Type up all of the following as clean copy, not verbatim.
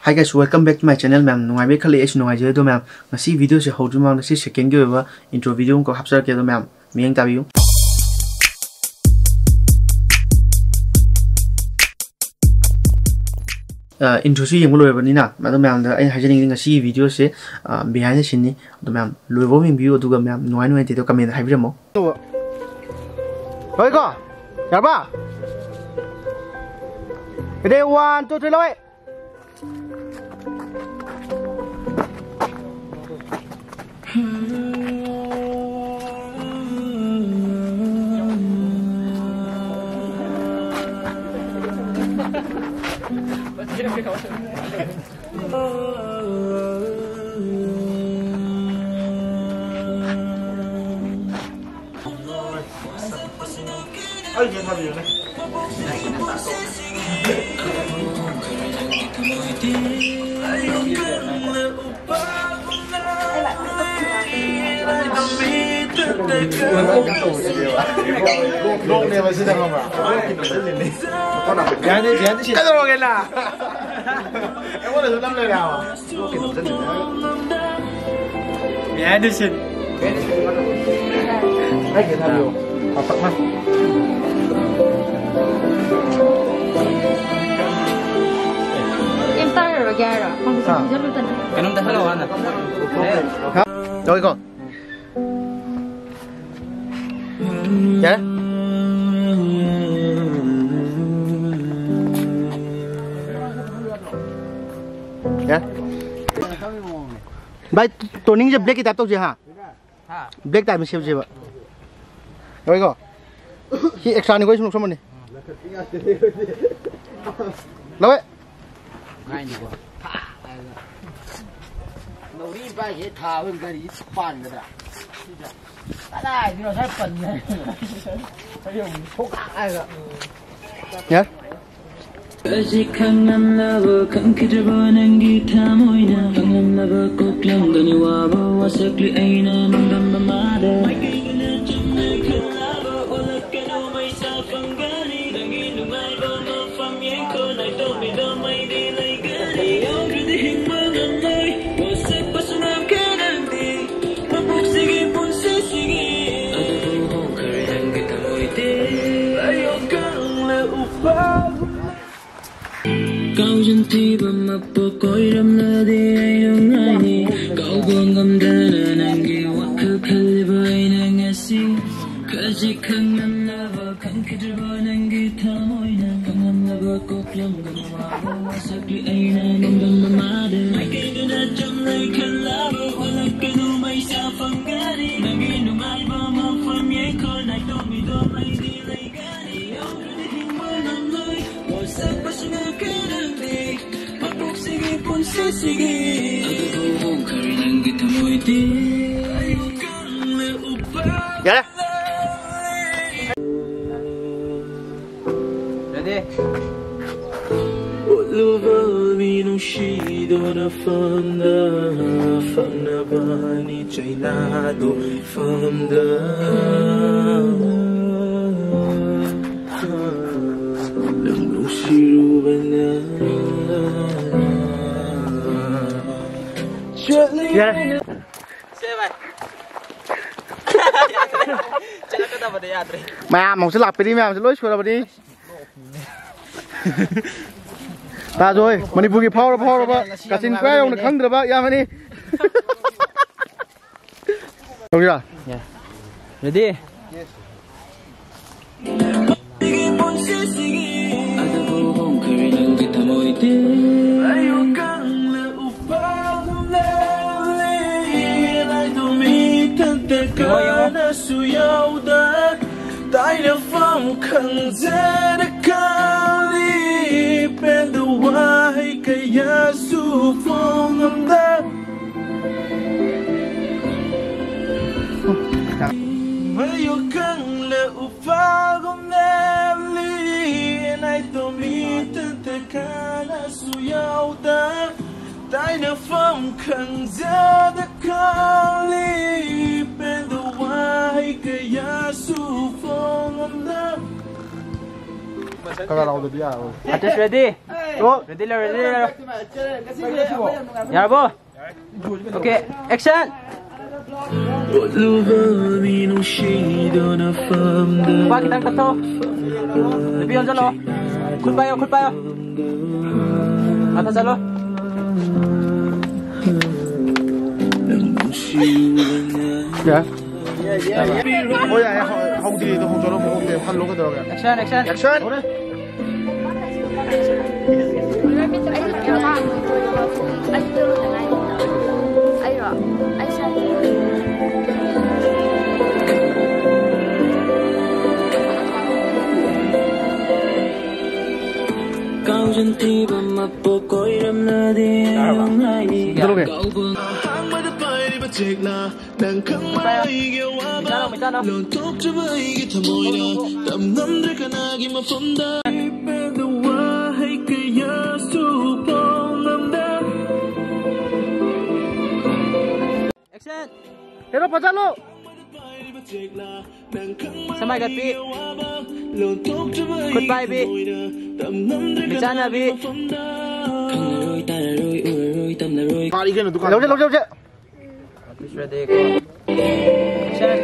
Hi guys, welcome back to my channel. Ma'am, nungai be khali es nungai je do ma'am. Ngasi video se hoju ma ngasi second ge ba intro video ko hapsar ke do ma'am. Miyang tabiu. Intro si yeng lo ba ni na. Ma do ma'am da ai hajani ngasi video se behind the scene ni do ma'am. Lo bo min view do ga ma'am nungai te do comment hai bi mo. Rồi ko. Yar ba. Ready 1 2 3 loi. Lúc này mà xin được không ạ? Con nào cái gì? Cái đồ cái nào? Em có được số 5 lời nào à? Cái đồ rất là mẹ đi xin. Cái gì thay đồ? Học tập ha. Em tay rồi ra rồi, không được rất là tình. Cái nông ta hello anh à. Rồi con. Dạ. Dạ. Bài tổ ninh giờ black cái tao gì hả? Black tại mình xem gì vậy? Rồi con. Khi extra này có xuống xong rồi. Đâu vậy? Đầu đi ba cái thà hơn cái gì phản cái đó. Cái này thì nó sẽ phần này. Cái điều mình khô cả ai rồi. Nhớ. Kau janti bamapo koi ram la de ayong ani kau bangam dana nangi wakal kalbay nangasi kaji kangan lava kan kidba nangi tamoy na kangan lava koklam gamawa wasakli ayna nandam mamada maikay na jamlay kalaba wala kanu may safangari nangi numay ba mafamye ko na domi domay dilay gani yung kadihing manamloy wasak pasunakay sige aku bohong karena kita mau itu ayo kanle upah Dạ. Ready. Luva vino uscito da fonda fanna bani chainado fonda Nungsirubana Dạ. Xe vậy. Chắc là cái tao vào đây à đấy. Mẹ mong sẽ lạc đi mẹ sẽ lối xuống là đi. Ta rồi, mình đi bùi phao rồi ba. Cả xin quay ông được khăng được ba, ya mà đi. Đâu chưa? Yeah. Ready. ada bohong karena kita mau itu ayo kanle upah Kana suyau da tai na fam khang za da kali pen da wai kaya su phong am da ayo kanle upah gomnali nai to mi ta kana suyau da tai na fam khang za da kali pen da wai kaya su phong am da Kalau lawan dia. Adjust ready. Ready, ready. Yarbo. Okay, action. Ba kita kata. Lebih on jalo. Kut payo. Atas jalo. Ya. Oh ya, không đi tôi không cho nó một cái khăn luôn cái được. Action. Kau janti bamapo koi ram na di ayong ai. Đang khăng mãi yêu ba lộn thuốc cho với cái thầm môi na tầm ngắm để cả na ghi mà phong đa bên đầu qua hay cái ya su phong năm đá. Action. Hero pacha lo. Samai gat pi. Goodbye bi. Bichana bi. Rồi ta rồi rồi tâm là rồi. Đi cái này tôi Lâu chưa. Ready, go. Action.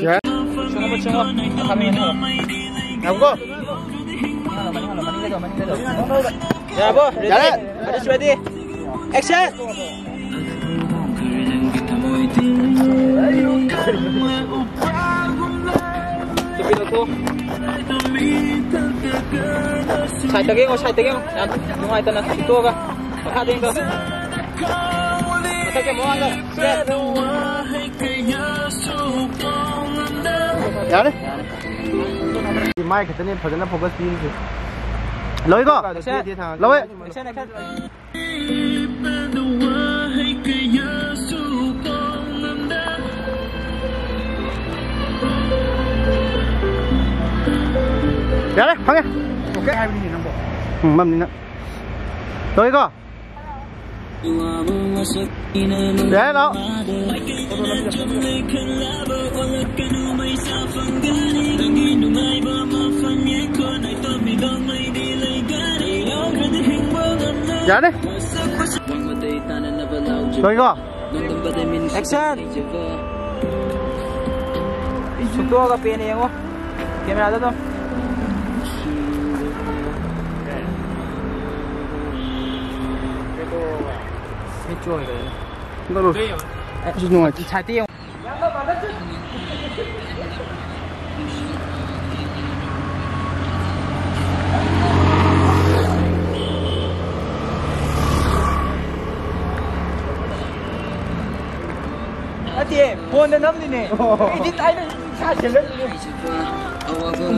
Ya. Sungo. Kami ini. Không có. Ya, bo. Ready. Action. Sai tageng. Yan, yung ay tanan ito ka. Makading ka. Matake mo ang. Ya đấy. Thì mai cái tên phải là focus pin chứ. Lối co. Lối. Ya đấy, phăng nghe. Ok, 20 nghìn bộ. Mầm đi nữa. Lối co. Đấy đó. Dạ đấy. Rồi co. Action. Suntua ka pin yang camera tu. Chua rồi. Đâu rồi? Chút ngoài. Chạy tiêu. Ati, phone na nam ni. Edit ay na sa channel ni.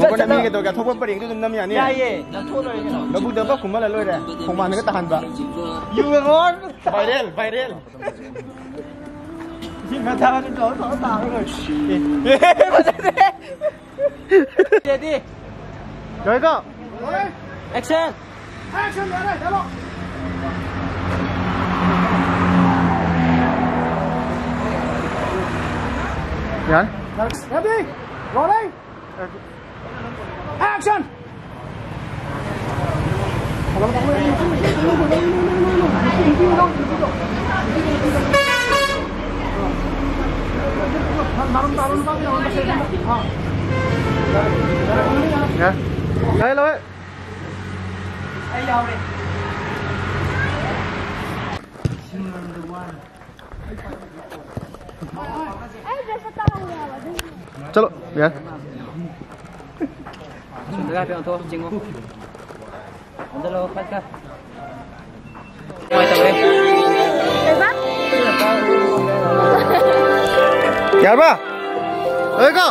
Một con em cái tôi cả thốt bắp bền tôi năm nhà nè. Ya ye, na thốt rồi ni. Nó bút đỡ bắp cũng là lôi rồi, không mà nó cái tàn bạ. You ngon. Viral. Chỉ mà thao nó đổ tao rồi. Ready. Rồi co. Action. Action đây, hello. Dạ. Ready. Rolling. Action. Dạ. Đây lối. Ai đâu đi. Chalo, ya. Sudah pe untuk jenguk. Anda lo pat ka. Mai tahu. Ya ba? Rồi co.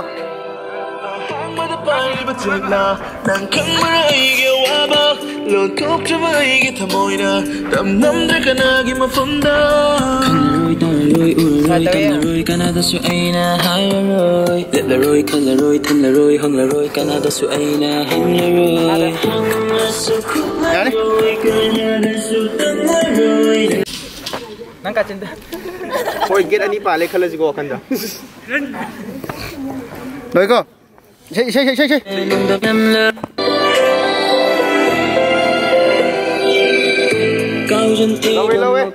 Nàng khăng mãi yêu ba lộn thuốc cho với cái thầm môi na tầm năm để cả na ghi mà phong đa khăng ta rồi tâm là rồi Canada su ai na hai rồi đẹp là rồi khăng là rồi thân là rồi hăng là rồi Canada su ai na hăng là rồi Nang kacinta. Hoi get ani pa le khala jigo kan da. Rồi cô. Chơi. Lâu ấy.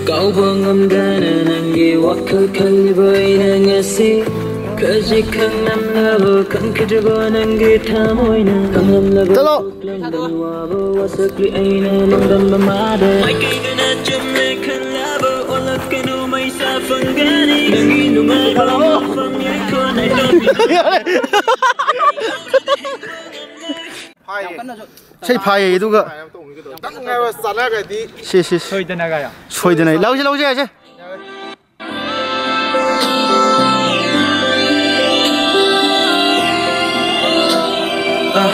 Kau bangam dana nangi waktu kali baina ngasi kajikan namla kan kerja nangi tamoina kamam la ba wasakli aina nandam mamada mai kena jamme kalaba olak kenu mai safangani nangi nungai ba famye ko nai Xây phai itu ga. Si. Soidana gaya. Soidana. Lau je.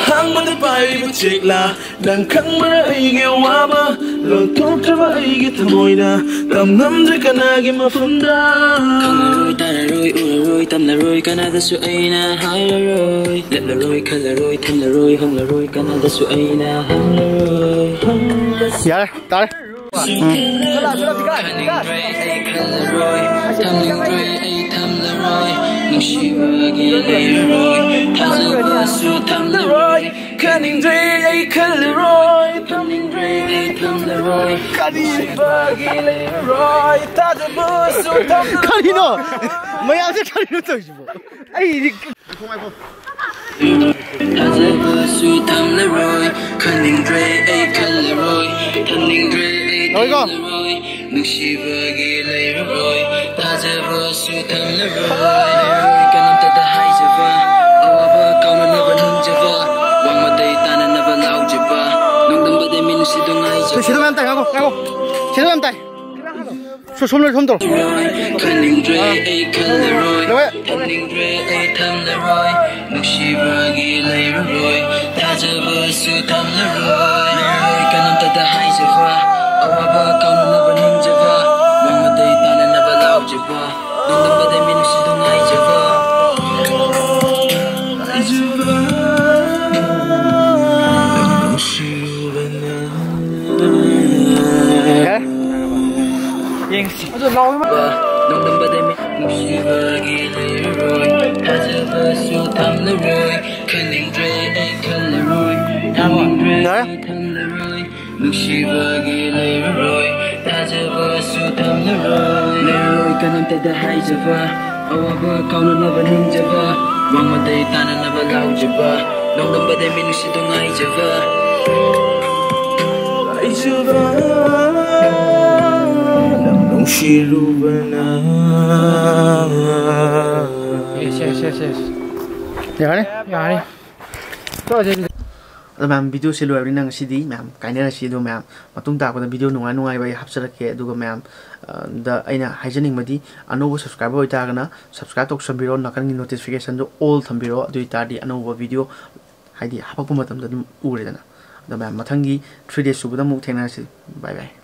Hang bắn bay bút chích là đang khăng mơ ai nghe hoa ba lòng thốt cho vợ ai thầm môi đà cầm ngắm dưới cana game mà phun đá khăng là rồi ta là rồi u là rồi tâm là rồi cana ta su ai na hai là rồi đẹp là rồi khăn là rồi thân là rồi hông là rồi cana ta su ai na hông là rồi hông là dạ ta đây Cunning Dre, a Caleroy, Cunning Dre, a Caleroy, Cunning Leroy, Tadabus, so Carino, mày ăn cái Carino thôi chứ bộ, ai không ai không. Tadabus, Tam Leroy, Cunning Dre, a Caleroy, Cunning Dre, a Caleroy, Nungsirubana Leroy, Tadabus, Tam Leroy, Kanam tada hai java, awaba kauna never ninjava. Tôi chế độ em tay không? Chế độ em tay. Xuống lên không tổ. Nông đâm ba đây mình Nungsirubana Leroy, Tadabus Tam Leroy, Cunning Dre, Caleroy, Cunning Dre, Tam Leroy, Nungsirubana Leroy, Tadabus Tam Leroy, Leroy kanam tada hai java, awaba kauna naba ninjava, wang maday tana naba lau java, nông đâm ba đây mình Nungsirubana java. Nungsirubana. Yes. Dạ đi. Ma'am video se loy nang sidi ma'am kaina sido ma'am matung ta ko video nungai bai hapsarake aduga ma'am da aina hygienic madi anobo subscriber oi ta gana subscribe tok sambiro nakan ni notification do all thambiro adu ta di anobo video haidi hapakuma tam da ure dana da ma'am mathangi 3 days subada mu thena si bye bye.